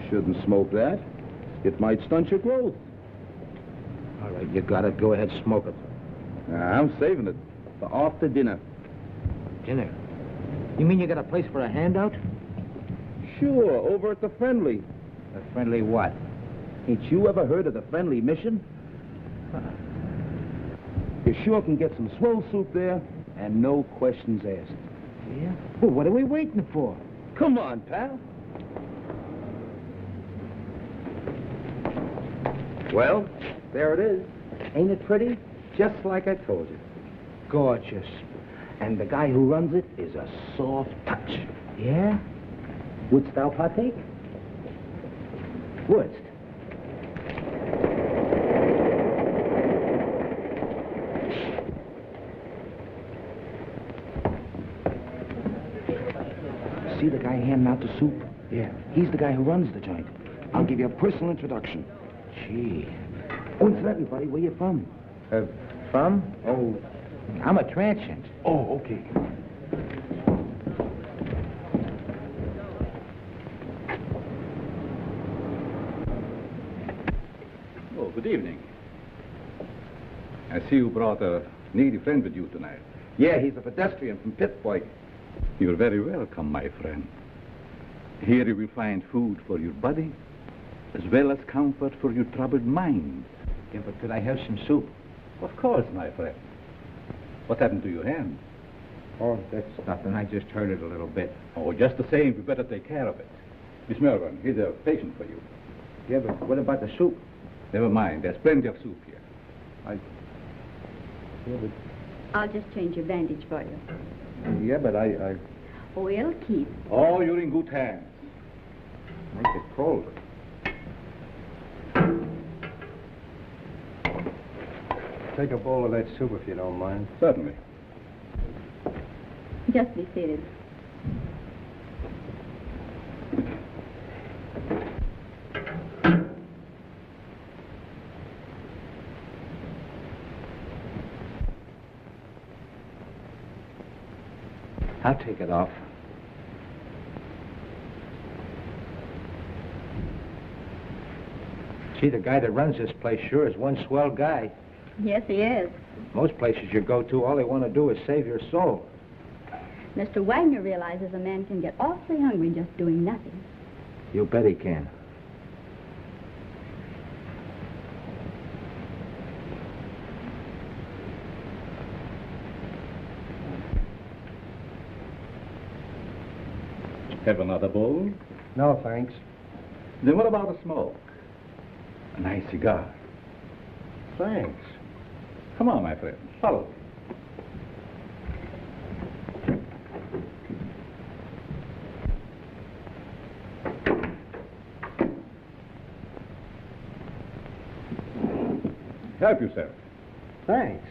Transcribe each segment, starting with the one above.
Shouldn't smoke that. It might stunt your growth. All right, you got it. Go ahead, smoke it. I'm saving it for after dinner. Dinner? You mean you got a place for a handout? Sure, over at the Friendly. A friendly what? Ain't you ever heard of the Friendly Mission? You sure can get some swell soup there, and no questions asked. Yeah? Well, what are we waiting for? Come on, pal. Well, there it is. Ain't it pretty? Just like I told you. Gorgeous. And the guy who runs it is a soft touch. Yeah? Wouldst thou partake? Wouldst? See the guy handing out the soup? Yeah. He's the guy who runs the joint. I'll give you a personal introduction. Gee. Oh, it's everybody. Where you from? From? Oh, I'm a transient. Oh, okay. Oh, good evening. I see you brought a needy friend with you tonight. Yeah, he's a pedestrian from Pittsburgh. You're very welcome, my friend. Here you will find food for your body, as well as comfort for your troubled mind. Yeah, but could I have some soup? Of course, my friend. What happened to your hand? Oh, that's nothing. I just hurt it a little bit. Oh, just the same, we better take care of it. Miss Melbourne, here's a patient for you. Yeah, but what about the soup? Never mind, there's plenty of soup here. Yeah, but... I'll just change your bandage for you. Yeah, but I... Oh, it'll keep. Oh, you're in good hands. Make it cold. Take a bowl of that soup if you don't mind. Certainly. Just be seated. I'll take it off. Gee, the guy that runs this place sure is one swell guy. Yes, he is. Most places you go to, all they want to do is save your soul. Mr. Wagner realizes a man can get awfully hungry just doing nothing. You bet he can. Have another bowl? No, thanks. Then what about a smoke? A nice cigar. Thanks. Come on, my friend. Follow. Help yourself. Thanks.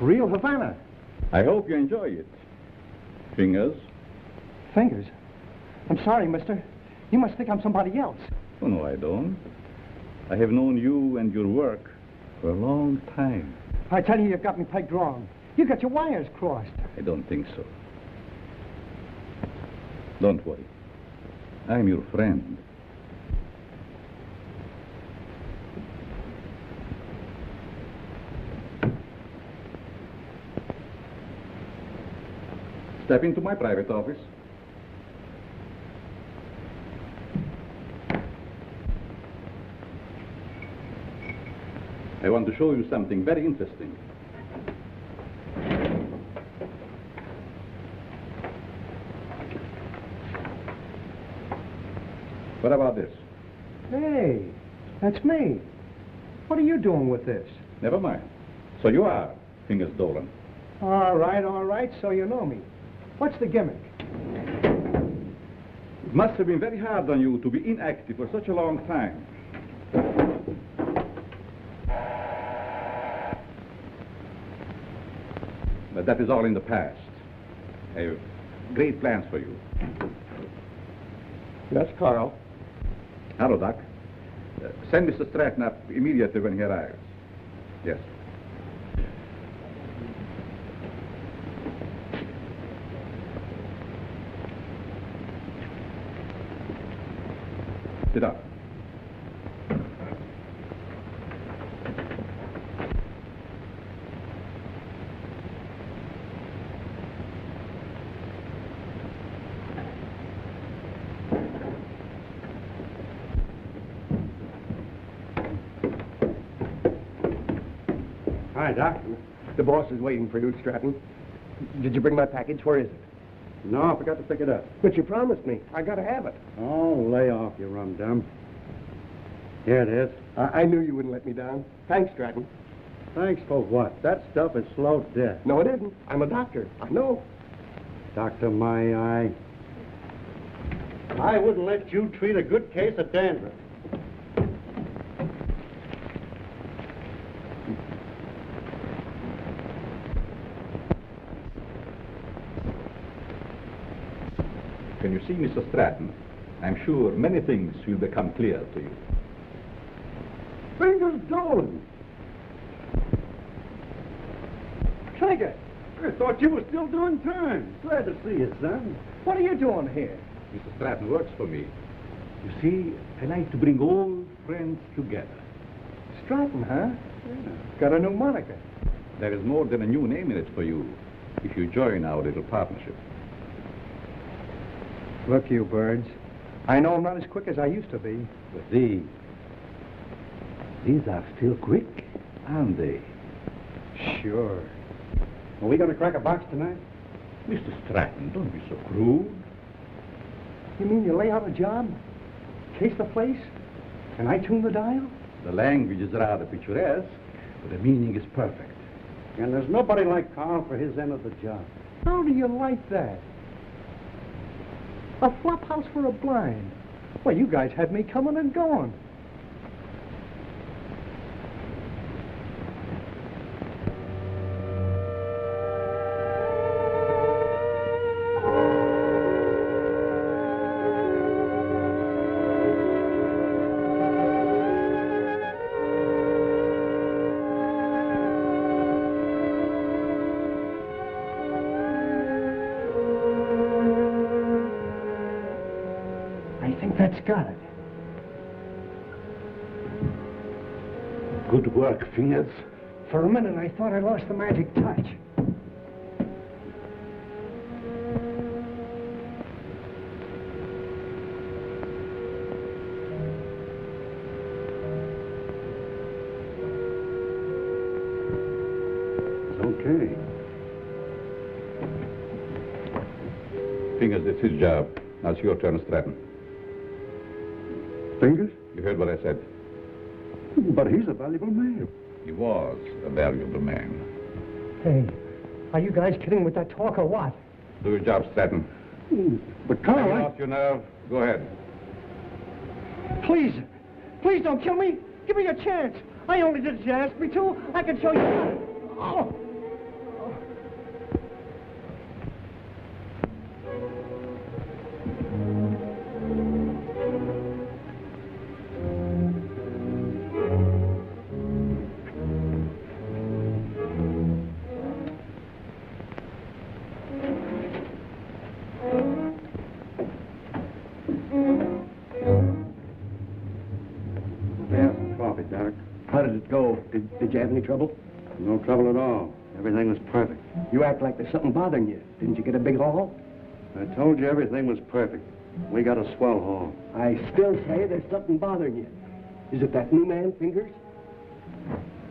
Real Havana. I hope you enjoy it. Fingers? Fingers? I'm sorry, mister. You must think I'm somebody else. Oh, no, I don't. I have known you and your work for a long time. I tell you, you've got me pegged wrong. You got your wires crossed. I don't think so. Don't worry. I'm your friend. Step into my private office. I want to show you something very interesting. What about this? Hey, that's me. What are you doing with this? Never mind. So you are Fingers Dolan. All right, so you know me. What's the gimmick? It must have been very hard on you to be inactive for such a long time. But that is all in the past. I have great plans for you. Yes, Carl. Hello, Doc. Send Mr. Stratton up immediately when he arrives. Yes. Sit down. Hi, Doc. The boss is waiting for you, Stratton. Did you bring my package? Where is it? No, I forgot to pick it up. But you promised me. I gotta have it. Oh, lay off, you rum-dum. Here it is. I knew you wouldn't let me down. Thanks, Stratton. Thanks for what? That stuff is slow death. No, it isn't. I'm a doctor. I know. Doctor, my eye. I wouldn't let you treat a good case of dandruff. Can you see Mr. Stratton? I'm sure many things will become clear to you. Fingers Dolan. Trigger, I thought you were still doing time. Glad to see you, son. what are you doing here? Mr. Stratton works for me. You see, I like to bring old friends together. Stratton, huh? Yeah. Got a new moniker. There is more than a new name in it for you if you join our little partnership. Look, you birds. I know I'm not as quick as I used to be. But these are still quick, aren't they? Sure. Are we going to crack a box tonight? Mr. Stratton, don't be so crude. You mean you lay out a job? Case the place? And I tune the dial? The language is rather picturesque, but the meaning is perfect. And there's nobody like Carl for his end of the job. How do you like that? A flop house for a blind. Well, you guys had me coming and going. That's got it. Good work, Fingers. For a minute, I thought I lost the magic touch. It's okay. Fingers, it's his job. Now it's your turn, Stratton. Fingers? You heard what I said. But he's a valuable man. He was a valuable man. Hey, are you guys kidding with that talk or what? Do your job, Stratton. But Carl, Hang off your nerve. Go ahead. Please, please don't kill me. Give me a chance. I only did as you asked me to. I can show you. Oh. Doc. How did it go? Did you have any trouble? No trouble at all. Everything was perfect. You act like there's something bothering you. Didn't you get a big haul? I told you everything was perfect. We got a swell haul. I still say there's something bothering you. Is it that new man, Fingers?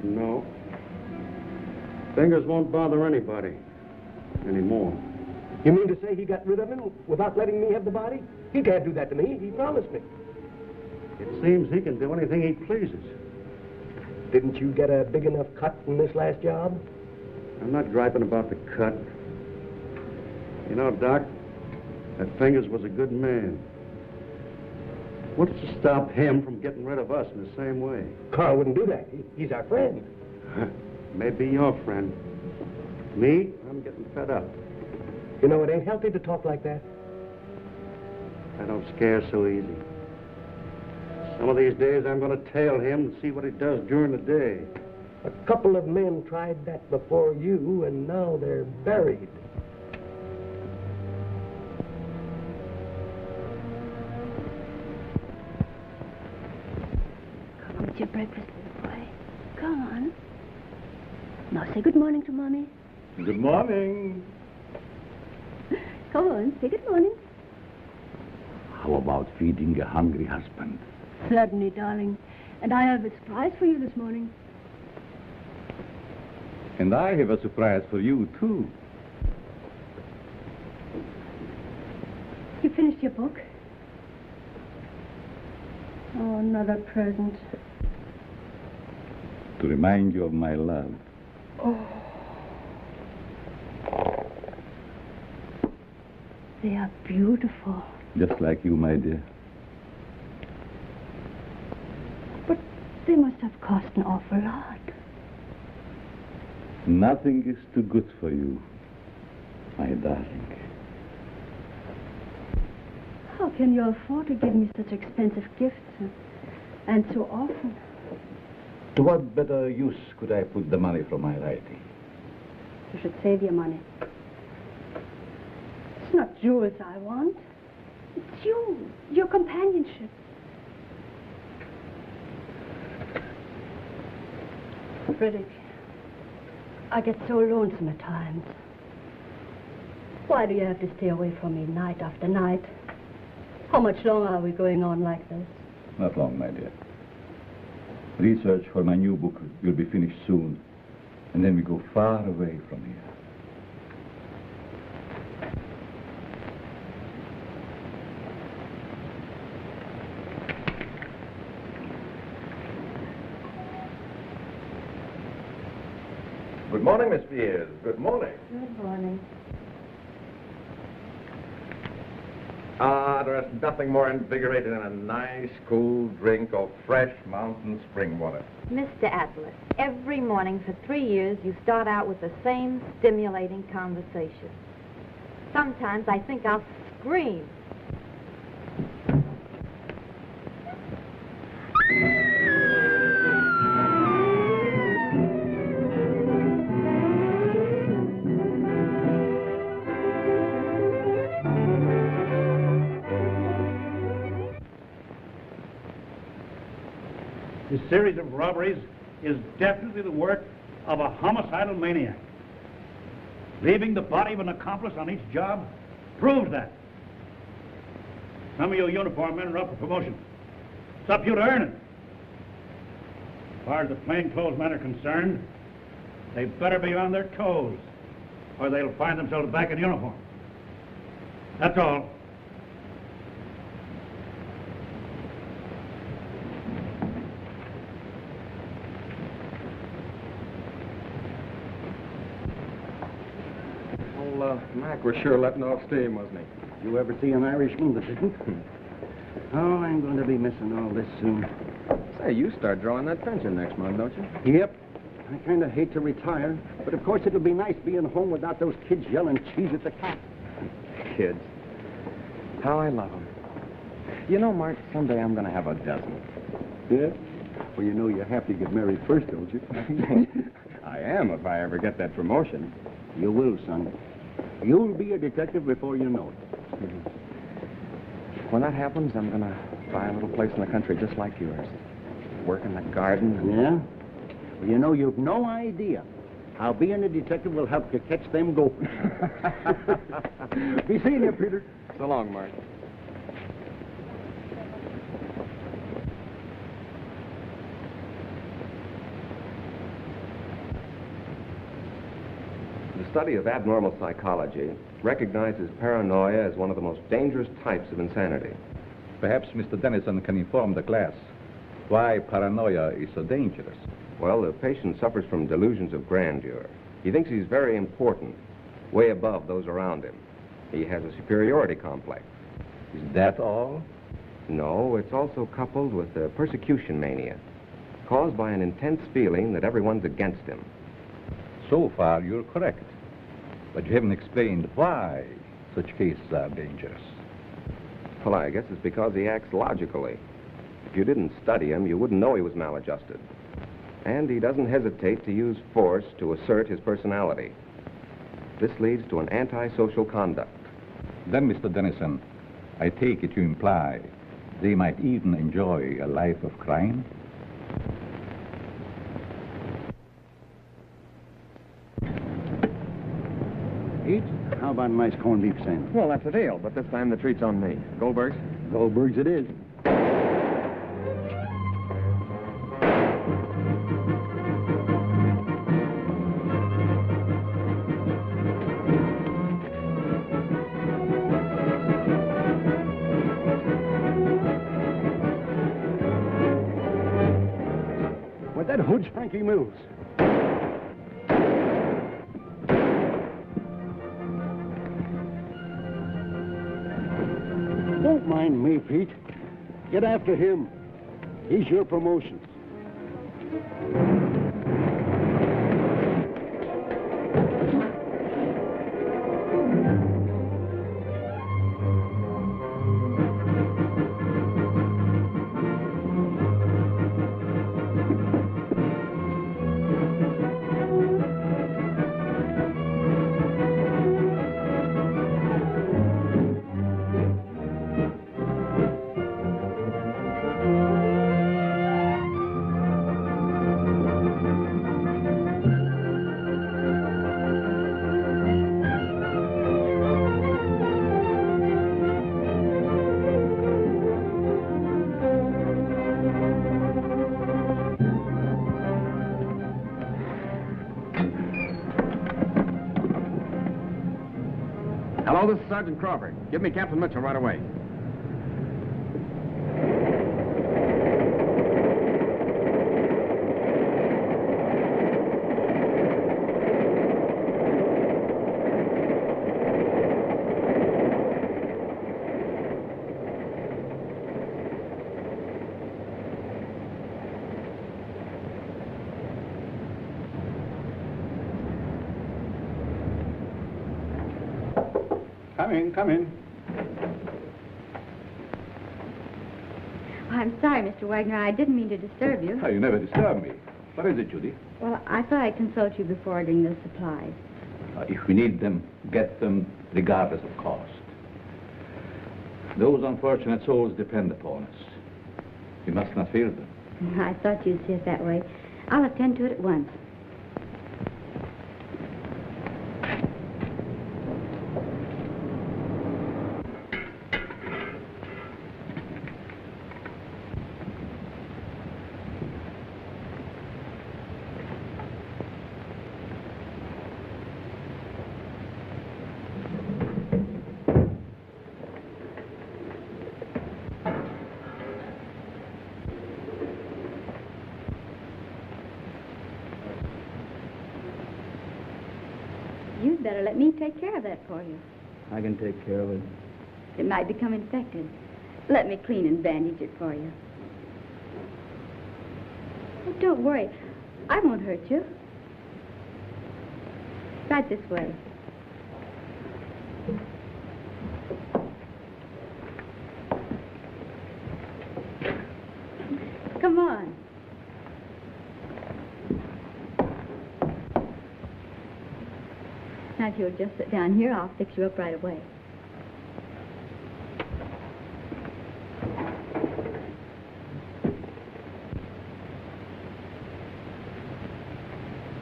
No. Fingers won't bother anybody anymore. You mean to say he got rid of him without letting me have the body? He can't do that to me. He promised me. It seems he can do anything he pleases. Didn't you get a big enough cut in this last job? I'm not griping about the cut. You know, Doc, that Fingers was a good man. What's to stop him from getting rid of us in the same way? Carl wouldn't do that. He's our friend. Maybe your friend. Me, I'm getting fed up. You know, it ain't healthy to talk like that. I don't scare so easy. Some of these days I'm going to tail him and see what he does during the day. A couple of men tried that before you, and now they're buried. breakfast, little boy. Come on. Now say good morning to Mommy. Good morning. Come on, say good morning. How about feeding a hungry husband? Certainly, darling. And I have a surprise for you this morning. And I have a surprise for you, too. You finished your book? Oh, another present. To remind you of my love. Oh. They are beautiful. Just like you, my dear. But they must have cost an awful lot. Nothing is too good for you, my darling. How can you afford to give me such expensive gifts? And so often? To what better use could I put the money from my writing? You should save your money. It's not jewels I want. It's you, your companionship. Frederick, I get so lonesome at times. Why do you have to stay away from me night after night? How much longer are we going on like this? Not long, my dear. Research for my new book will be finished soon, and then we go far away from here. Good morning, Miss Spears. Good morning. Good morning. There's nothing more invigorating than a nice, cool drink of fresh mountain spring water. Mr. Atlas, every morning for 3 years you start out with the same stimulating conversation. Sometimes I think I'll scream. This series of robberies is definitely the work of a homicidal maniac. Leaving the body of an accomplice on each job proves that. Some of you uniform men are up for promotion. It's up to you to earn it. As far as the plainclothes men are concerned, they better be on their toes, or they'll find themselves back in uniform. That's all. Mac was sure letting off steam, wasn't he? You ever see an Irishman that didn't? Oh, I'm going to be missing all this soon. Say, you start drawing that pension next month, don't you? Yep. I kind of hate to retire, but of course it'll be nice being home without those kids yelling cheese at the cat. Kids. How I love them. You know, Mark, someday I'm going to have a dozen. Yeah? Well, you know you have to get married first, don't you? I am if I ever get that promotion. You will, son. You'll be a detective before you know it. When that happens, I'm going to buy a little place in the country just like yours. Work in the garden. Yeah? Well, you know, you've no idea how being a detective will help you catch them gophers. Be seeing you, Peter. So long, Mark. The study of abnormal psychology recognizes paranoia as one of the most dangerous types of insanity. Perhaps Mr. Dennison can inform the class why paranoia is so dangerous. Well, the patient suffers from delusions of grandeur. He thinks he's very important, way above those around him. He has a superiority complex. Is that all? No, it's also coupled with a persecution mania, caused by an intense feeling that everyone's against him. So far, you're correct. But you haven't explained why such cases are dangerous. Well, I guess it's because he acts logically. If you didn't study him, you wouldn't know he was maladjusted. And he doesn't hesitate to use force to assert his personality. This leads to an antisocial conduct. Then, Mr. Dennison, I take it you imply they might even enjoy a life of crime? Eat? How about a nice corned beef sandwich? Well, that's a deal, but this time the treat's on me. Goldberg's? Goldberg's it is. Where'd that hood's Frankie Mills? Don't mind me, Pete. Get after him. He's your promotion. Hello, this is Sergeant Crawford. Give me Captain Mitchell right away. Come in. I'm sorry, Mr. Wagner. I didn't mean to disturb you. Oh, you never disturb me. What is it, Judy? Well, I thought I'd consult you before ordering the supplies. If we need them, get them regardless of cost. Those unfortunate souls depend upon us. We must not fear them. I thought you'd see it that way. I'll attend to it at once. You'd better let me take care of that for you. I can take care of it. It might become infected. Let me clean and bandage it for you. Oh, don't worry. I won't hurt you. Right this way. Come on. Now, if you'll just sit down here, I'll fix you up right away.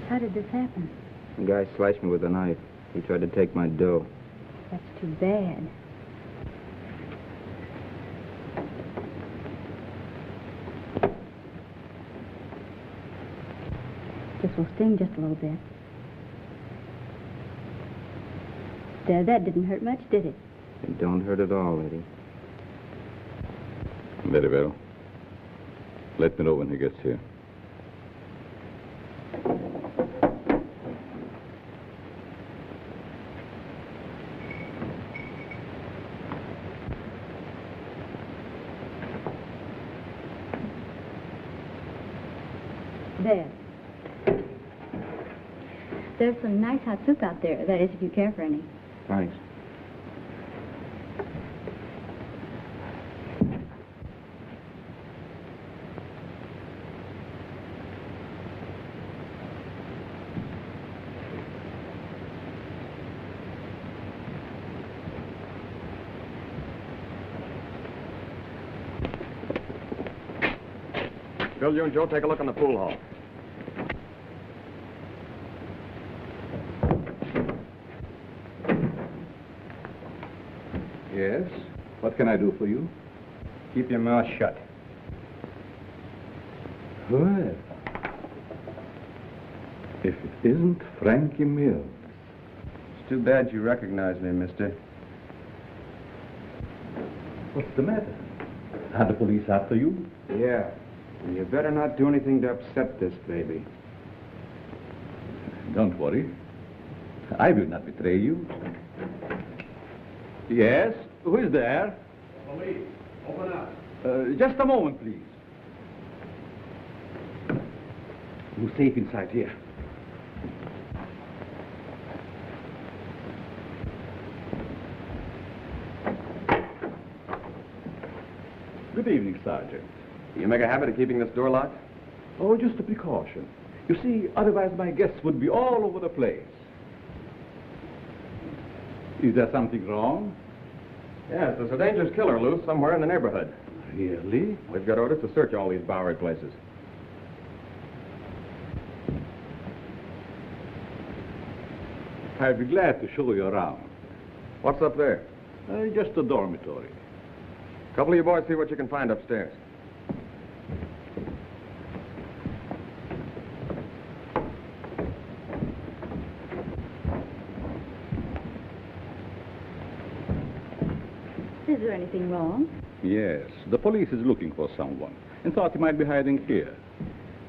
How did this happen? The guy sliced me with a knife. He tried to take my dough. That's too bad. This will sting just a little bit. There, that didn't hurt much, did it? It don't hurt at all, Eddie. Very well. Let me know when he gets here. There. There's some nice hot soup out there. That is, if you care for any. Thanks. Bill, you and Joe take a look in the pool hall. Yes? What can I do for you? Keep your mouth shut. Well, if it isn't Frankie Mills. It's too bad you recognize me, mister. What's the matter? Are the police after you? Yeah. And you better not do anything to upset this baby. Don't worry. I will not betray you. Yes? Who is there? Police, open up. Just a moment, please. You're safe inside here. Good evening, Sergeant. You make a habit of keeping this door locked? Oh, just a precaution. You see, otherwise my guests would be all over the place. Is there something wrong? Yes, there's a dangerous killer loose somewhere in the neighborhood. Really? We've got orders to search all these Bowery places. I'd be glad to show you around. What's up there? Just a dormitory. A couple of you boys see what you can find upstairs. Is there anything wrong? Yes, the police is looking for someone and thought he might be hiding here.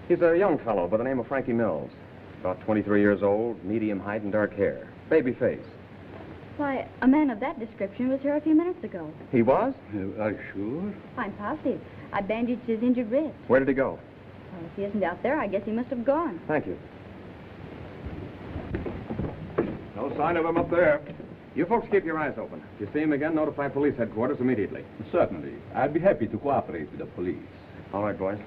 He's a young fellow by the name of Frankie Mills. About 23 years old, medium height and dark hair. Baby face. Why, a man of that description was here a few minutes ago. He was? Are you sure? I'm positive. I bandaged his injured wrist. Where did he go? Well, if he isn't out there, I guess he must have gone. Thank you. No sign of him up there. You folks keep your eyes open. If you see him again, notify police headquarters immediately. Certainly. I'd be happy to cooperate with the police. All right, boys.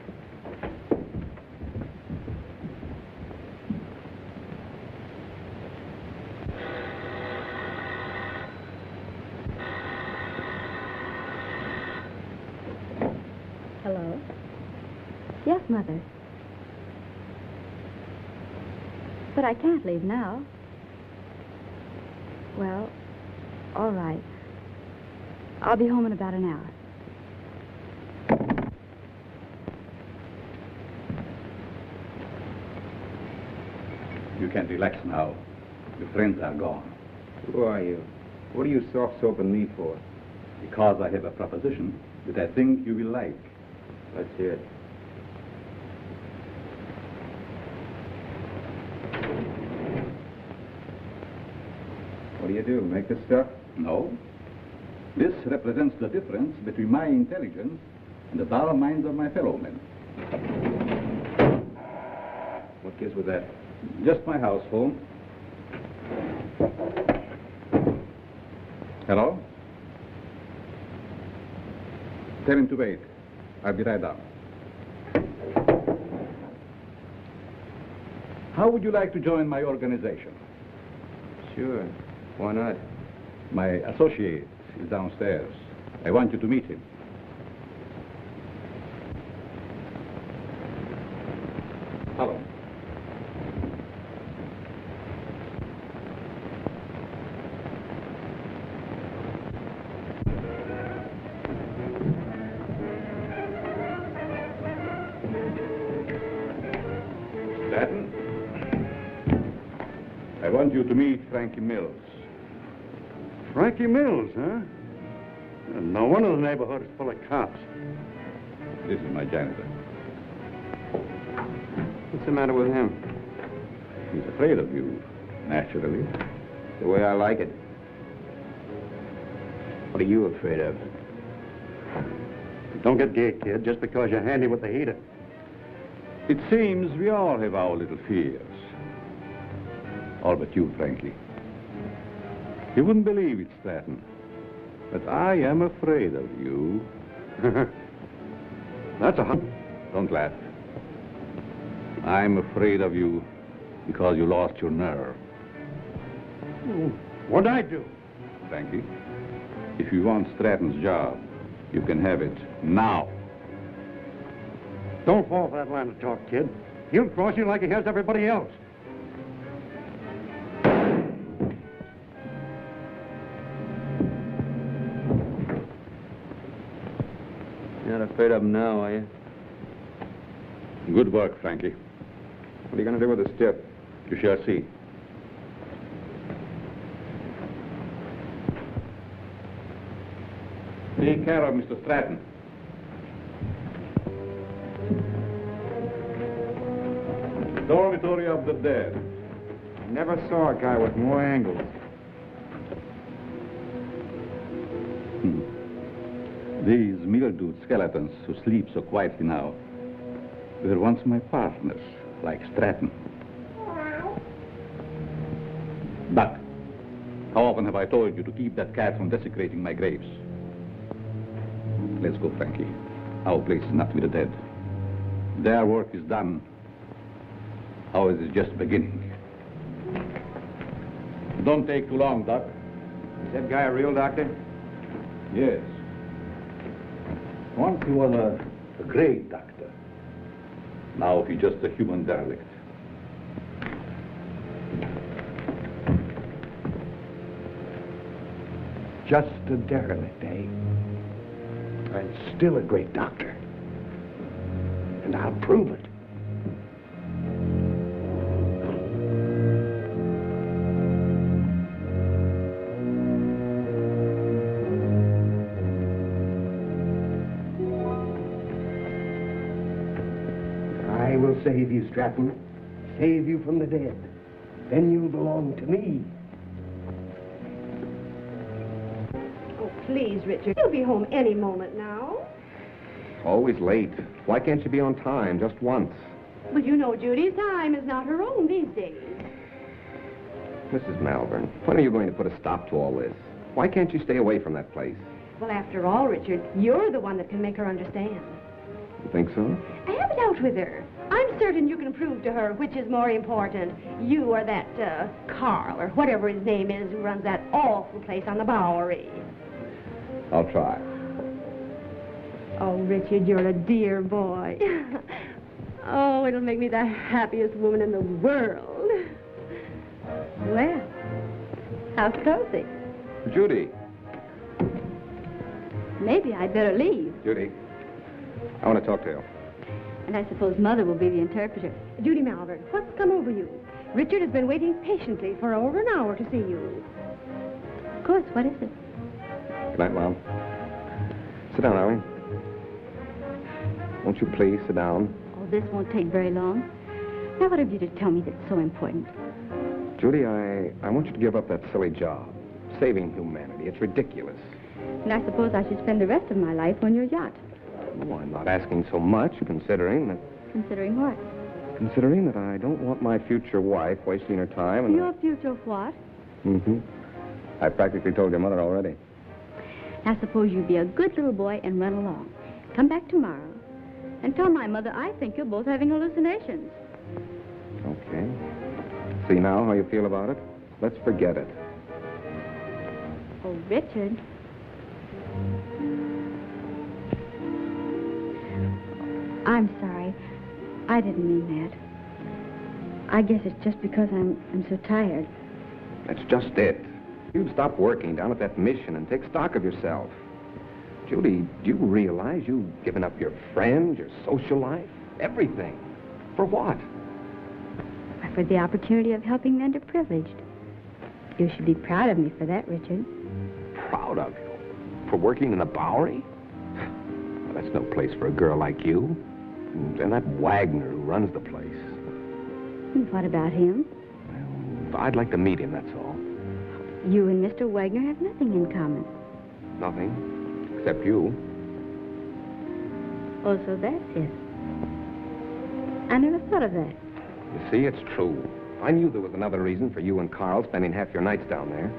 Hello? Yes, Mother. But I can't leave now. Well, all right. I'll be home in about an hour. You can relax now. Your friends are gone. Who are you? What are you soft-soaping me for? Because I have a proposition that I think you will like. Let's hear it. What do you do? Make this stuff? No. This represents the difference between my intelligence and the dull minds of my fellow men. What gives with that? Just my house phone. Hello? Tell him to wait. I'll be right down. How would you like to join my organization? Sure. Why not? My associate is downstairs. I want you to meet him. Hello. Stanton, I want you to meet Frankie Mills. Frankie Mills, huh? No wonder the neighborhood is full of cops. This is my janitor. What's the matter with him? He's afraid of you, naturally. The way I like it. What are you afraid of? Don't get gay, kid, just because you're handy with the heater. It seems we all have our little fears. All but you, Frankie. You wouldn't believe it, Stanton, but I am afraid of you. That's a hot... Don't laugh. I'm afraid of you because you lost your nerve. What'd I do? Frankie, if you want Stratton's job, you can have it now. Don't fall for that line of talk, kid. He'll cross you like he has everybody else. Not afraid of them now, are you? Good work, Frankie. What are you going to do with the stiff? You shall see. Take care of Mr. Stratton. Dormitory of the dead. Never saw a guy with more angles. These mildewed skeletons who sleep so quietly now were once my partners, like Stratton. Buck, how often have I told you to keep that cat from desecrating my graves? Let's go, Frankie. Our place is not with the dead. Their work is done. Ours is just beginning. Don't take too long, Doc. Is that guy a real doctor? Yes. Once he was a great doctor. Now he's just a human derelict. Just a derelict, eh? And still a great doctor. And I'll prove it. I will save you, Stratton. Save you from the dead. Then you'll belong to me. Oh, please, Richard. You'll be home any moment now. Always late. Why can't you be on time just once? But you know Judy's time is not her own these days. Mrs. Malvern, when are you going to put a stop to all this? Why can't you stay away from that place? Well, after all, Richard, you're the one that can make her understand. You think so? Have it out with her. I'm certain you can prove to her which is more important, you or that Carl, or whatever his name is, who runs that awful place on the Bowery. I'll try. Oh, Richard, you're a dear boy. Oh, it'll make me the happiest woman in the world. Well, how's cozy? Judy. Maybe I'd better leave. Judy, I want to talk to you. And I suppose Mother will be the interpreter. Judy Malvern, what's come over you? Richard has been waiting patiently for over an hour to see you. Of course, what is it? Good night, Mom. Sit down, Arlie. Won't you please sit down? Oh, this won't take very long. Now, what have you to tell me that's so important? Judy, I want you to give up that silly job. Saving humanity. It's ridiculous. And I suppose I should spend the rest of my life on your yacht. Oh, I'm not asking so much, considering that... Considering what? Considering that I don't want my future wife wasting her time and... Your future what? Mm-hmm. I practically told your mother already. Now, suppose you be a good little boy and run along. Come back tomorrow and tell my mother I think you're both having hallucinations. Okay. See now how you feel about it? Let's forget it. Oh, Richard. I'm sorry. I didn't mean that. I guess it's just because I'm so tired. That's just it. You'd stop working down at that mission and take stock of yourself. Judy, do you realize you've given up your friends, your social life, everything? For what? For the opportunity of helping the underprivileged. You should be proud of me for that, Richard. Proud of you? For working in the Bowery? Well, that's no place for a girl like you. And that Wagner who runs the place. And what about him? Well, I'd like to meet him, that's all. You and Mr. Wagner have nothing in common. Nothing, except you. Oh, so that's it. I never thought of that. You see, it's true. I knew there was another reason for you and Carl spending half your nights down there.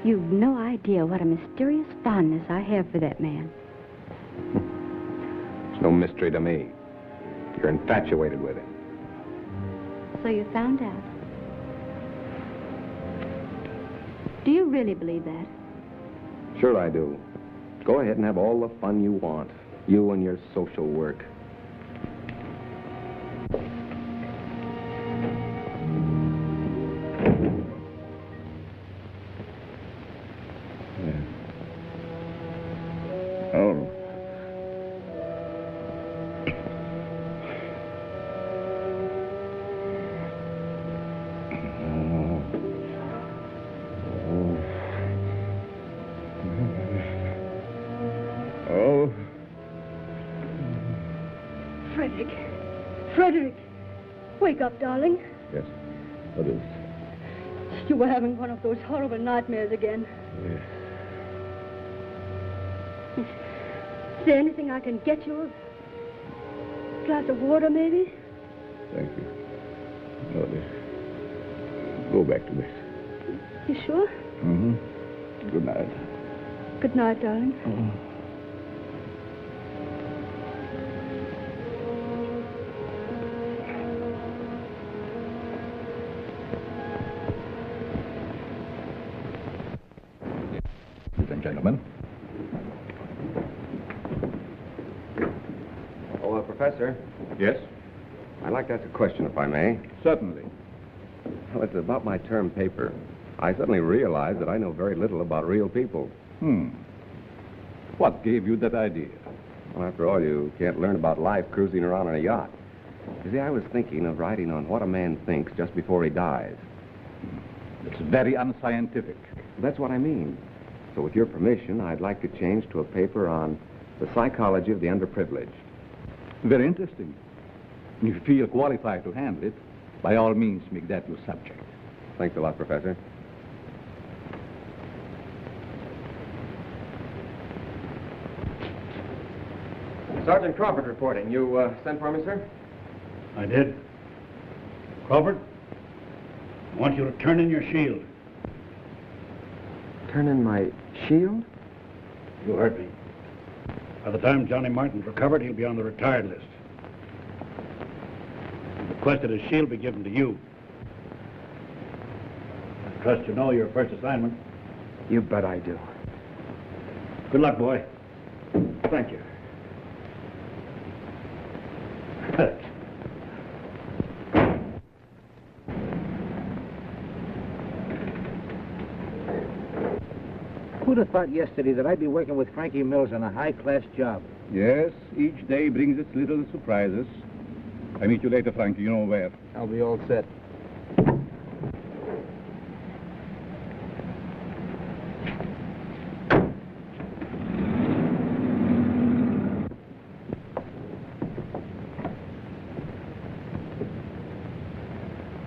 You've no idea what a mysterious fondness I have for that man. It's no mystery to me. You're infatuated with him. So you found out. Do you really believe that? Sure I do. Go ahead and have all the fun you want. You and your social work. Wake up, darling. Yes. What is? You were having one of those horrible nightmares again. Yes. Is there anything I can get you? A glass of water, maybe? Thank you. No, go back to bed. You sure? Mm-hmm. Good night. Good night, darling. Ladies and gentlemen. Oh, Professor, Yes? I'd like to ask a question, if I may. Certainly. Well, it's about my term paper. I suddenly realized that I know very little about real people. What gave you that idea? Well, after all, you can't learn about life cruising around on a yacht. You see, I was thinking of writing on what a man thinks just before he dies. It's very unscientific. That's what I mean. So with your permission, I'd like to change to a paper on the psychology of the underprivileged. Very interesting. If you feel qualified to handle it, by all means, make that your subject. Thanks a lot, Professor. Sergeant Crawford reporting. You sent for me, sir? I did. Crawford, I want you to turn in your shield. Turn in my shield? You heard me. By the time Johnny Martin's recovered, he'll be on the retired list. He requested his shield be given to you. I trust you know your first assignment. You bet I do. Good luck, boy. Thank you. Who'd have thought yesterday that I'd be working with Frankie Mills on a high-class job? Yes, each day brings its little surprises. I meet you later, Frankie. You know where. I'll be all set.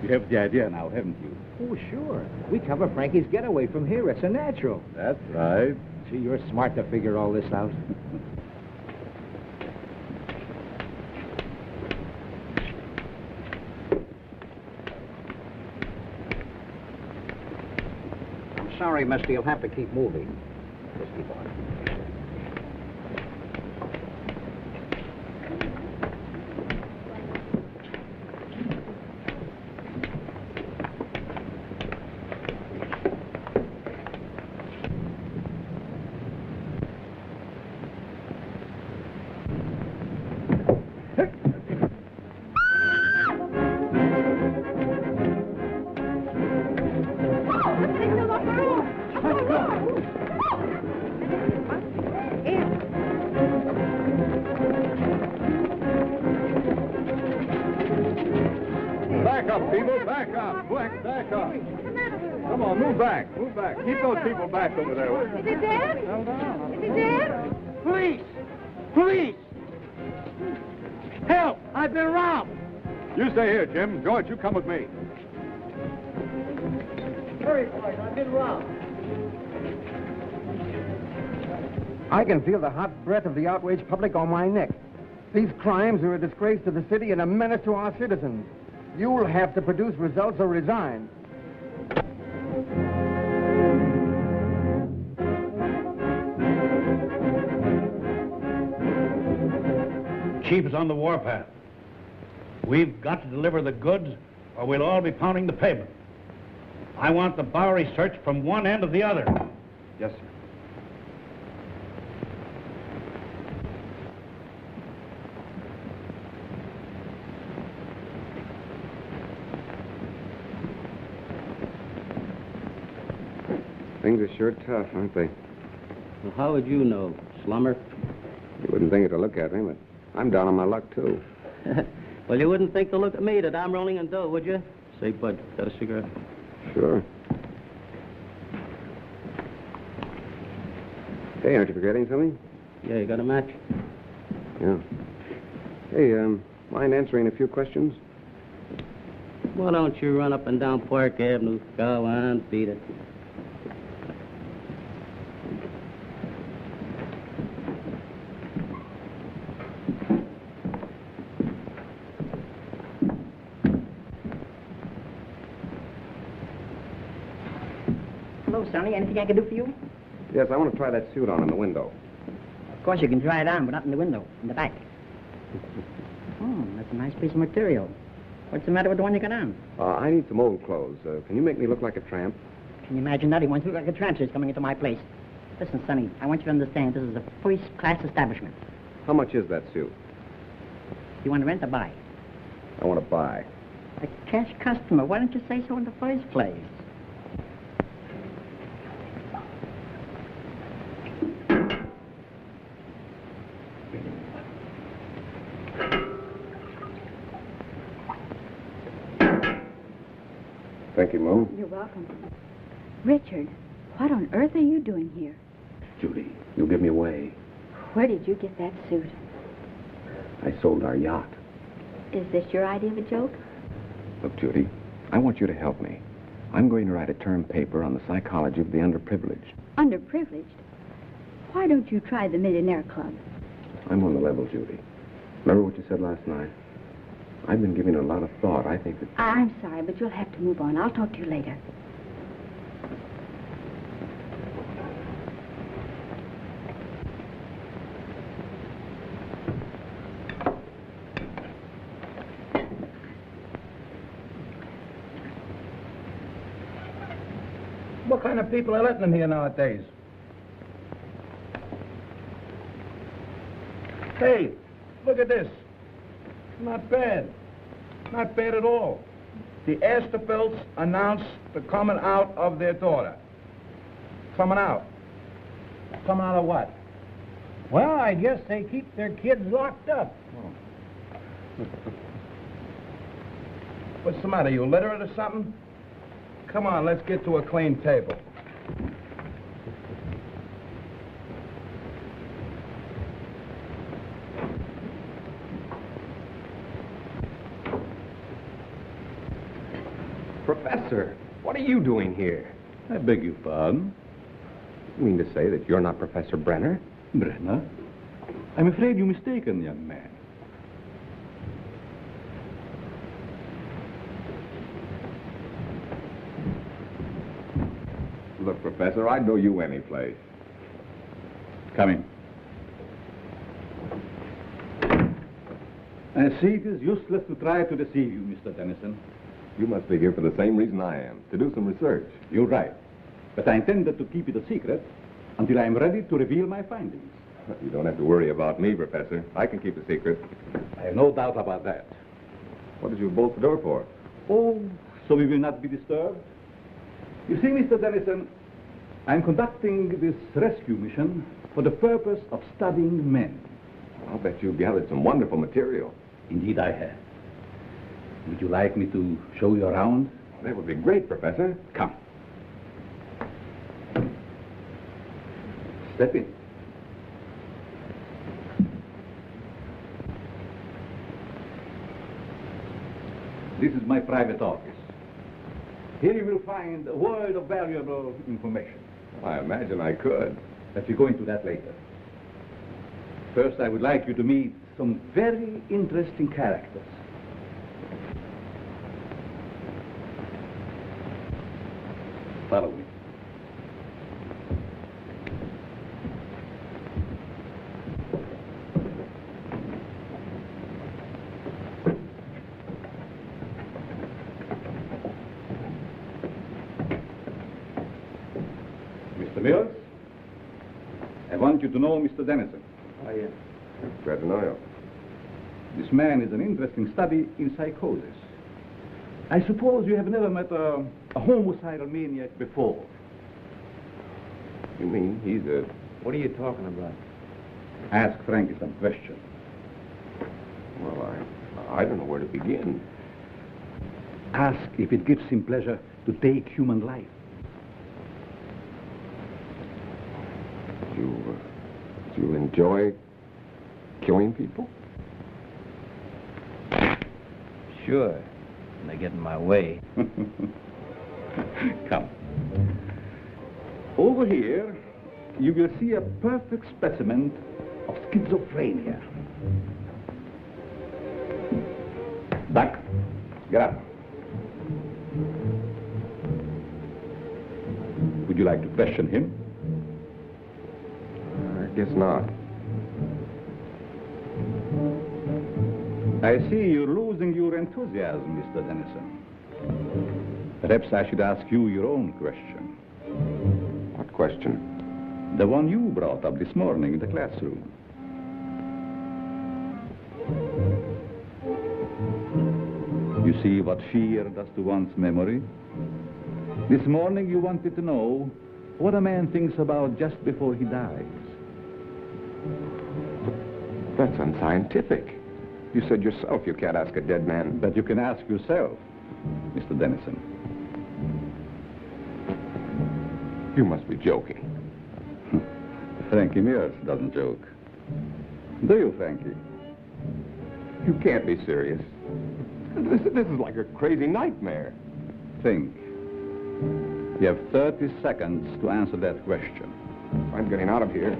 You have the idea now, haven't you? Oh, sure. We cover Frankie's getaway from here. It's a natural. That's right. Gee, you're smart to figure all this out. I'm sorry, mister. You'll have to keep moving. Just keep on. Back up, people. Back up. Back up. Come on, move back. Move back. Keep those people back over there. Is it dead? Hold on. Is it dead? Police! Police! Help! I've been robbed! You stay here, Jim. George, you come with me. Hurry, boys. I've been robbed. I can feel the hot breath of the outraged public on my neck. These crimes are a disgrace to the city and a menace to our citizens. You'll have to produce results or resign. Chief is on the warpath. We've got to deliver the goods, or we'll all be pounding the pavement. I want the Bowery searched from one end to the other. Yes, sir. Things are sure tough, aren't they? Well, how would you know, slummer? You wouldn't think it to look at me, but I'm down on my luck, too. Well, you wouldn't think to look at me that I'm rolling in dough, would you? Say, Bud, got a cigarette? Sure. Hey, aren't you forgetting something? Yeah, you got a match? Yeah. Hey, mind answering a few questions? Why don't you run up and down Park Avenue? Go on, beat it. Hello, Sonny. Anything I can do for you? Yes, I want to try that suit on in the window. Of course, you can try it on, but not in the window, in the back. Oh, that's a nice piece of material. What's the matter with the one you got on? I need some old clothes. Can you make me look like a tramp? Can you imagine that? He wants to look like a tramp who's coming into my place. Listen, Sonny, I want you to understand this is a first-class establishment. How much is that suit? You want to rent or buy? I want to buy. A cash customer. Why don't you say so in the first place? Thank you, Mo. You're welcome. Richard, what on earth are you doing here? Judy, you'll give me away. Where did you get that suit? I sold our yacht. Is this your idea of a joke? Look, Judy, I want you to help me. I'm going to write a term paper on the psychology of the underprivileged. Underprivileged? Why don't you try the Millionaire Club? I'm on the level, Judy. Remember what you said last night? I've been giving it a lot of thought. I think that... I'm sorry, but you'll have to move on. I'll talk to you later. What kind of people are letting them here nowadays? Hey, look at this. Not bad. Not bad at all. The Asterfelds announced the coming out of their daughter. Coming out. Coming out of what? Well, I guess they keep their kids locked up. What's the matter? You illiterate or something? Come on, let's get to a clean table. Professor, what are you doing here? I beg your pardon? You mean to say that you're not Professor Brenner? Brenner? I'm afraid you're mistaken, young man. Look, Professor, I'd know you any place. Come in. I see it is useless to try to deceive you, Mr. Dennison. You must be here for the same reason I am, to do some research. You're right. But I intended to keep it a secret until I am ready to reveal my findings. You don't have to worry about me, Professor. I can keep a secret. I have no doubt about that. What did you bolt the door for? Oh, so we will not be disturbed? You see, Mr. Dennison, I'm conducting this rescue mission for the purpose of studying men. I'll bet you've gathered some wonderful material. Indeed, I have. Would you like me to show you around? That would be great, Professor. Come. Step in. This is my private office. Here you will find a world of valuable information. I imagine I could. But we'll go into that later. First, I would like you to meet some very interesting characters. Follow me. Mr. Mills, I want you to know Mr. Dennison. I am. Glad to know you. This man is an interesting study in psychosis. I suppose you have never met a homicidal maniac before. You mean he's a... What are you talking about? Ask Frankie some questions. Well, I don't know where to begin. Ask if it gives him pleasure to take human life. Do you enjoy killing people? Sure. and they get in my way. Come. Over here, you will see a perfect specimen of schizophrenia. Doc, get up. Would you like to question him? I guess not. I see you're losing your enthusiasm, Mr. Dennison. Perhaps I should ask you your own question. What question? The one you brought up this morning in the classroom. You see what fear does to one's memory? This morning you wanted to know what a man thinks about just before he dies. That's unscientific. You said yourself you can't ask a dead man. But you can ask yourself, Mr. Dennison. You must be joking. Frankie Mears doesn't joke. Do you, Frankie? You can't be serious. This is like a crazy nightmare. Think. You have 30 seconds to answer that question. I'm getting out of here.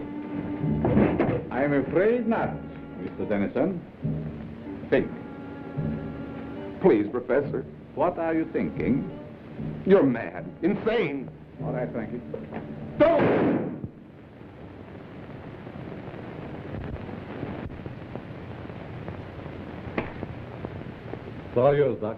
I'm afraid not, Mr. Dennison. Think. Please, Professor. What are you thinking? You're mad. Insane. All right, Frankie. Don't! It's all yours, Doc.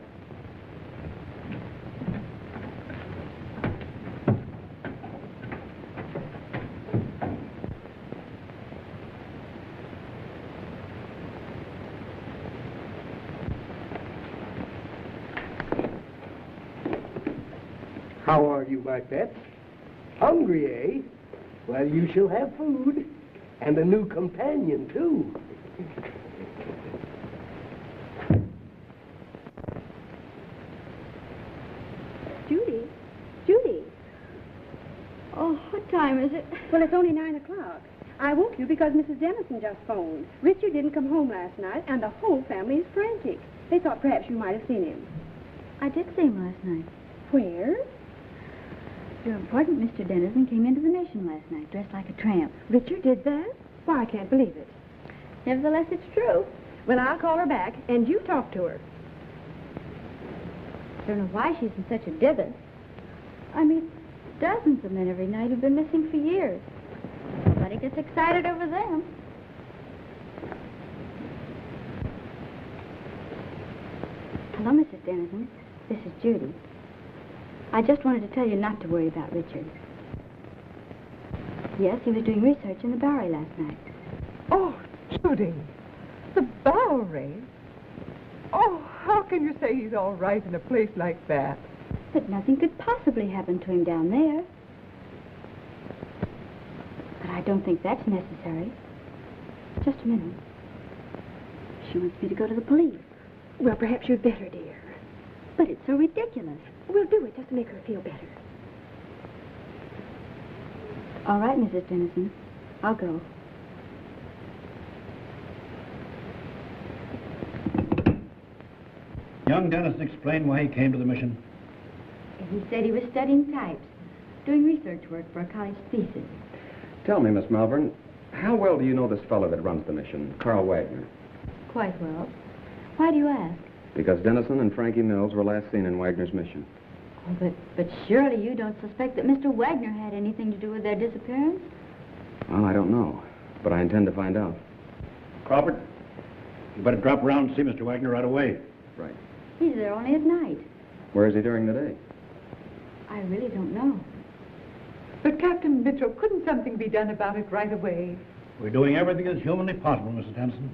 How are you, my pets? Hungry, eh? Well, you shall have food. And a new companion, too. Judy? Judy? Oh, what time is it? Well, it's only 9 o'clock. I woke you because Mrs. Dennison just phoned. Richard didn't come home last night, and the whole family is frantic. They thought perhaps you might have seen him. I did see him last night. Where? Your important Mr. Dennison came into the Mission last night, dressed like a tramp. Richard did that? Why, I can't believe it. Nevertheless, it's true. Well, I'll call her back, and you talk to her. Don't know why she's in such a dither. I meet dozens of men every night who've been missing for years. Nobody gets excited over them. Hello, Mrs. Dennison. This is Judy. I just wanted to tell you not to worry about Richard. Yes, he was doing research in the Bowery last night. Oh, Judy, the Bowery? Oh, how can you say he's all right in a place like that? But nothing could possibly happen to him down there. But I don't think that's necessary. Just a minute. She wants me to go to the police. Well, perhaps you'd better, dear. But it's so ridiculous. We'll do it just to make her feel better. All right, Mrs. Dennison. I'll go. Young Dennison explained why he came to the Mission. He said he was studying types, doing research work for a college thesis. Tell me, Miss Malvern, how well do you know this fellow that runs the Mission, Carl Wagner? Quite well. Why do you ask? Because Dennison and Frankie Mills were last seen in Wagner's Mission. Oh, but surely you don't suspect that Mr. Wagner had anything to do with their disappearance? Well, I don't know, but I intend to find out. Crawford, you better drop around and see Mr. Wagner right away. Right. He's there only at night. Where is he during the day? I really don't know. But, Captain Mitchell, couldn't something be done about it right away? We're doing everything that's humanly possible, Mrs. Dennison.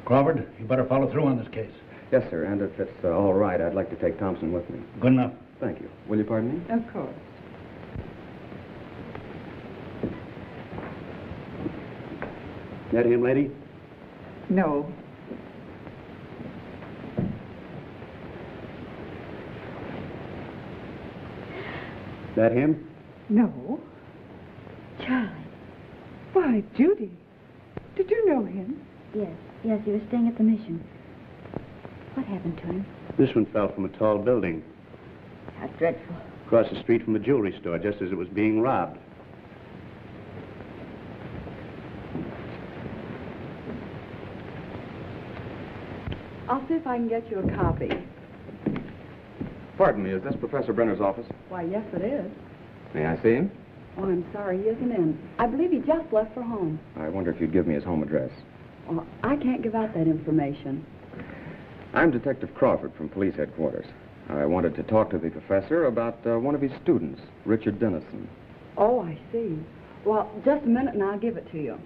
Crawford, you better follow through on this case. Yes, sir, and if it's all right, I'd like to take Thompson with me. Good enough. Thank you. Will you pardon me? Of course. That him, lady? No. That him? No. Charlie. Why, Judy, did you know him? Yes, he was staying at the Mission. What happened to him? This one fell from a tall building How dreadful. across the street from a jewelry store just as it was being robbed. I'll see if I can get you a copy. Pardon me, is this Professor Brenner's office? Why, yes, it is. May I see him? Oh, I'm sorry, he isn't in. I believe he just left for home. I wonder if you'd give me his home address. Well, I can't give out that information. I'm Detective Crawford from police headquarters. I wanted to talk to the professor about one of his students, Richard Dennison. Oh, I see. Well, just a minute and I'll give it to you.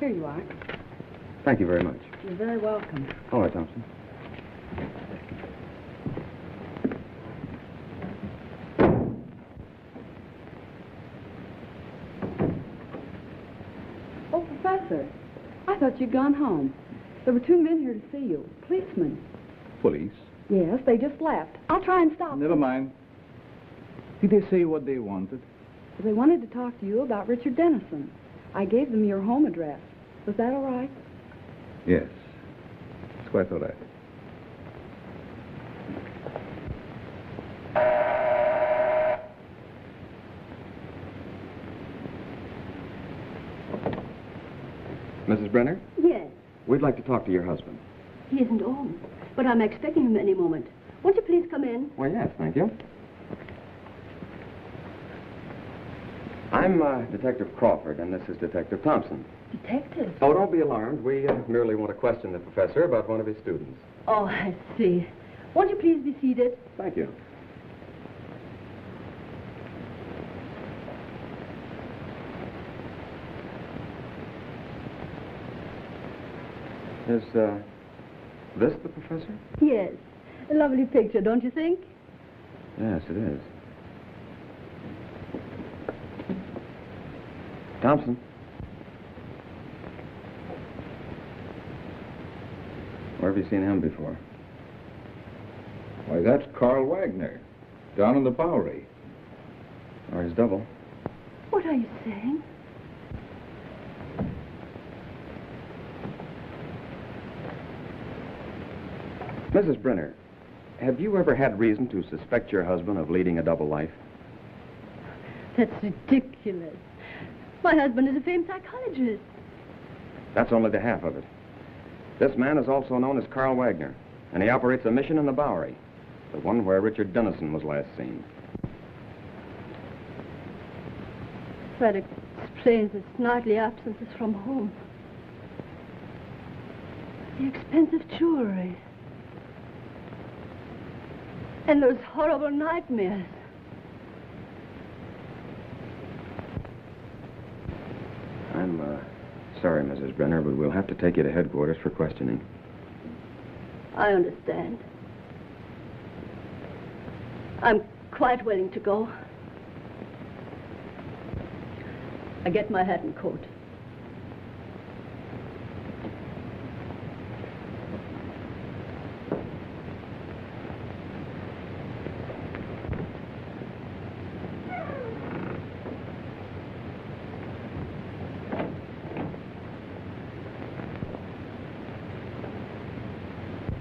Here you are. Thank you very much. You're very welcome. All right, Thompson. Oh, Professor, I thought you'd gone home. There were 2 men here to see you. Policemen. Police? Yes, they just left. I'll try and stop Never them. mind. Did they say what they wanted? They wanted to talk to you about Richard Dennison. I gave them your home address. Was that all right? Yes. It's quite all right. Mrs. Brenner, Yes, we'd like to talk to your husband. he isn't home, but I'm expecting him any moment. Won't you please come in? Well, yes, thank you. I'm Detective Crawford, and this is Detective Thompson. Detective? Oh, don't be alarmed. We merely want to question the professor about one of his students. Oh, I see. Won't you please be seated? Thank you. Is this the professor? Yes. A lovely picture, don't you think? Yes, it is. Thompson. Where have you seen him before? Why, that's Carl Wagner, down in the Bowery. Or his double. What are you saying? Mrs. Brenner, have you ever had reason to suspect your husband of leading a double life? That's ridiculous. My husband is a famed psychologist. That's only the half of it. This man is also known as Carl Wagner, and he operates a mission in the Bowery, the one where Richard Dennison was last seen. That explains his nightly absences from home. The expensive jewelry. And those horrible nightmares. I'm sorry, Mrs. Brenner, but we'll have to take you to headquarters for questioning. I understand. I'm quite willing to go. I get my hat and coat.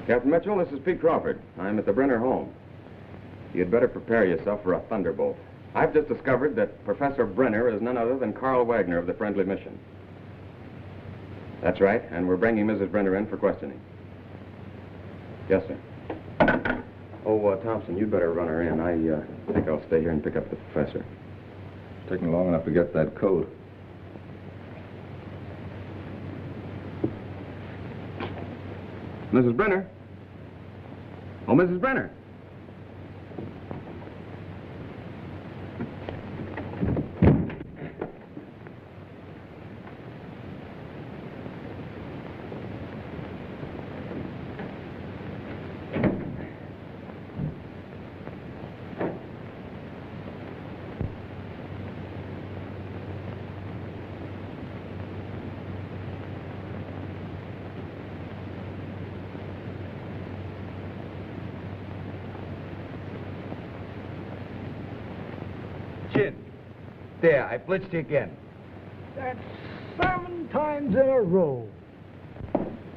Captain Mitchell, this is Pete Crawford. I'm at the Brenner home. You'd better prepare yourself for a thunderbolt. I've just discovered that Professor Brenner is none other than Carl Wagner of the Friendly Mission. That's right, and we're bringing Mrs. Brenner in for questioning. Yes, sir. Oh, Thompson, you'd better run her in. I think I'll stay here and pick up the professor. It's taking long enough to get that coat. Mrs. Brenner? Oh, Mrs. Brenner. There, I blitzed you again. That salmon times in a row.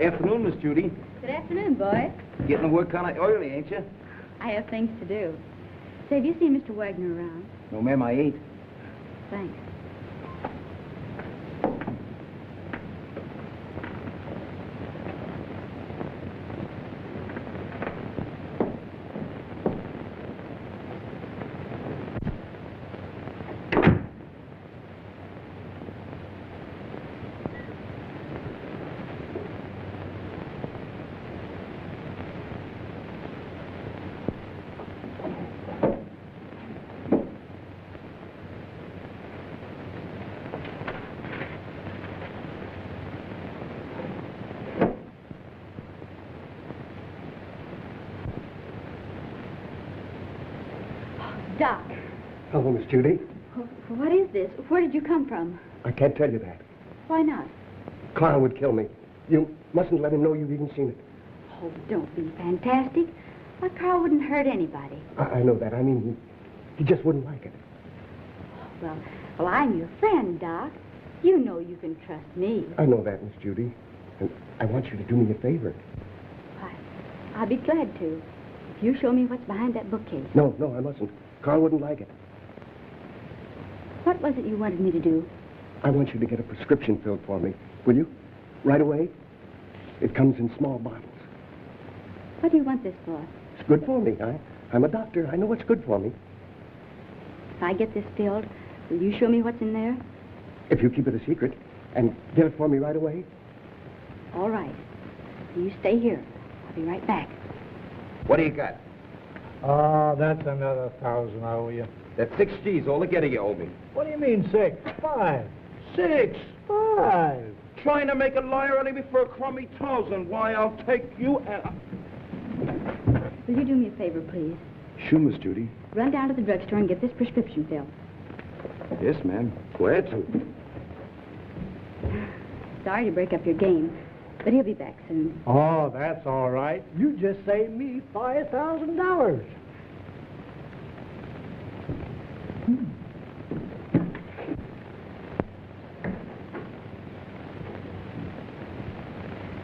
Afternoon, Miss Judy. Good afternoon, boy. Getting to work kind of early, ain't you? I have things to do. Say, have you seen Mr. Wagner around? No, ma'am, I ain't. Thanks. Doc, Hello, Miss Judy. what is this? Where did you come from? I can't tell you that. Why not? Carl would kill me. You mustn't let him know you've even seen it. Oh, don't be fantastic. Why, Carl wouldn't hurt anybody. I know that. I mean, he just wouldn't like it. Well, I'm your friend, Doc. You know you can trust me. I know that, Miss Judy. And I want you to do me a favor. Why, I'll be glad to. If you show me what's behind that bookcase. No, I mustn't. Carl wouldn't like it. What was it you wanted me to do? I want you to get a prescription filled for me. Will you? Right away? It comes in small bottles. What do you want this for? It's good for me. I'm a doctor. I know what's good for me. If I get this filled, will you show me what's in there? If you keep it a secret and get it for me right away. All right. You stay here. I'll be right back. What do you got? Oh, that's another 1,000 I owe you. That's 6 G's altogether you owe me. What do you mean 6? 5. 6. 5. Trying to make a liar out of me for a crummy 1,000. Why, I'll take you and... Will you do me a favor, please? Sure, Miss Judy. Run down to the drugstore and get this prescription filled. Yes, ma'am. Go ahead, son. Sorry to break up your game, but he'll be back soon. Oh, that's all right. You just saved me $5,000.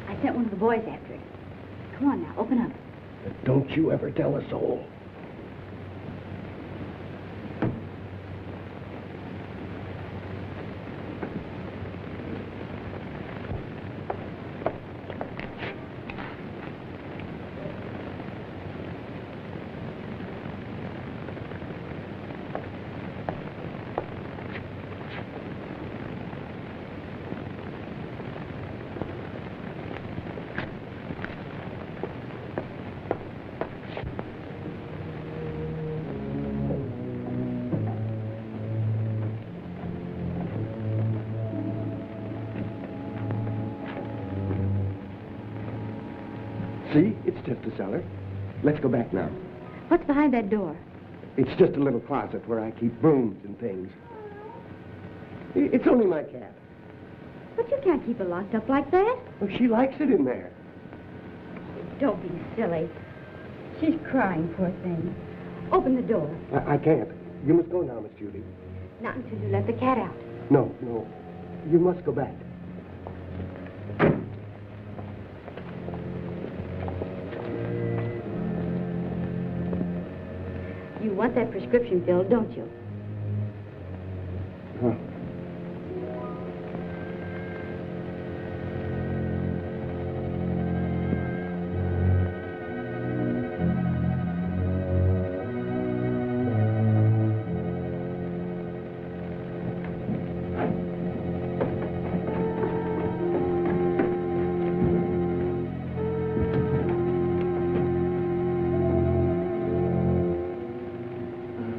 I sent one of the boys after it. Come on now, open up. Don't you ever tell a soul. See? It's just a cellar. Let's go back now. What's behind that door? It's just a little closet where I keep brooms and things. It's only my cat. But you can't keep it locked up like that. Well, she likes it in there. Don't be silly. She's crying, poor thing. Open the door. I can't. You must go now, Miss Judy. Not until you let the cat out. No. You must go back. You want that prescription filled, don't you? Huh.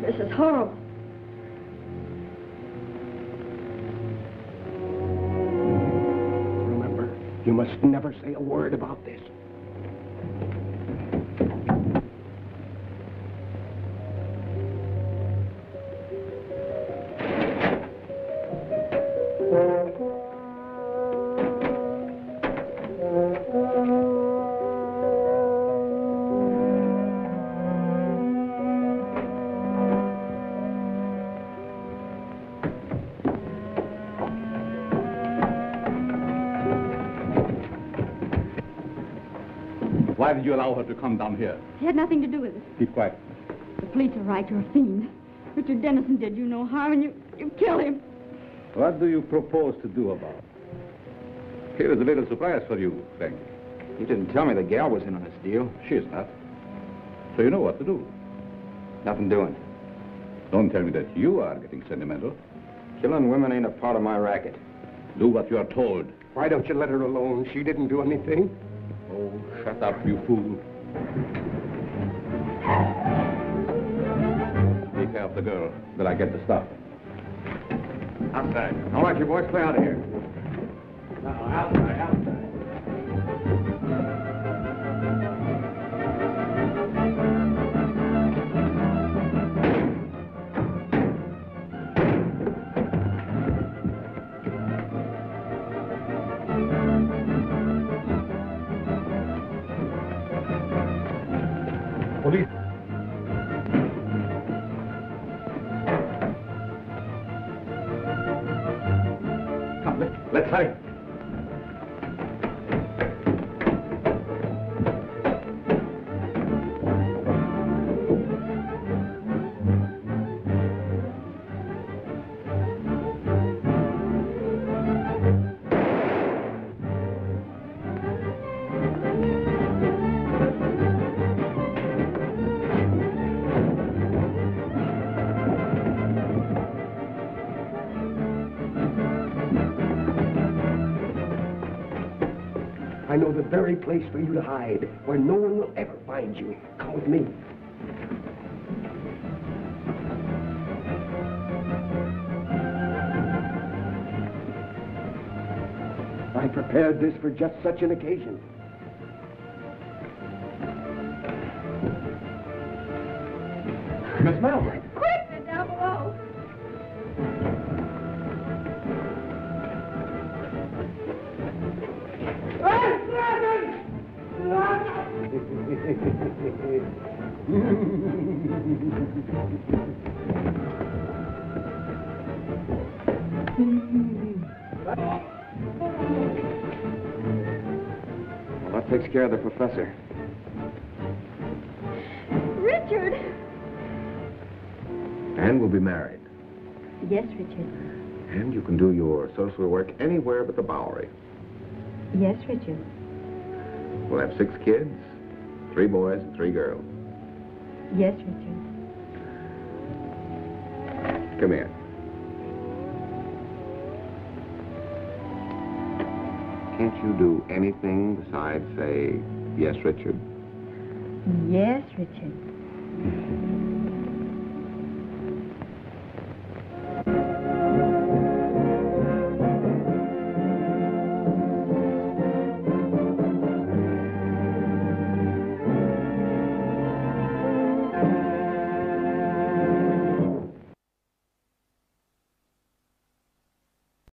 This is horrible. Remember, you must never say a word about this. Why did you allow her to come down here? It had nothing to do with it. Keep quiet. The police are right. You're a fiend. Richard Dennison did you no harm, and you killed him. What do you propose to do about it? Here's a little surprise for you, Frank. You didn't tell me the gal was in on this deal. She's not. So you know what to do. Nothing doing. Don't tell me that you are getting sentimental. Killing women ain't a part of my racket. Do what you are told. Why don't you let her alone? She didn't do anything. Oh, shut up, you fool. Take care of the girl till I get the stuff. Outside. All right, you boys, play out of here. No, outside. Police. Come, let's hurry. I know the very place for you to hide, where no one will ever find you. Come with me. I prepared this for just such an occasion. Miss Melvin. Quick, they're down below. Well, that takes care of the professor. Richard! And we'll be married. Yes, Richard. And you can do your social work anywhere but the Bowery. Yes, Richard. We'll have 6 kids, 3 boys and 3 girls. Yes, Richard. Come here. Can't you do anything besides say, yes, Richard? Yes, Richard.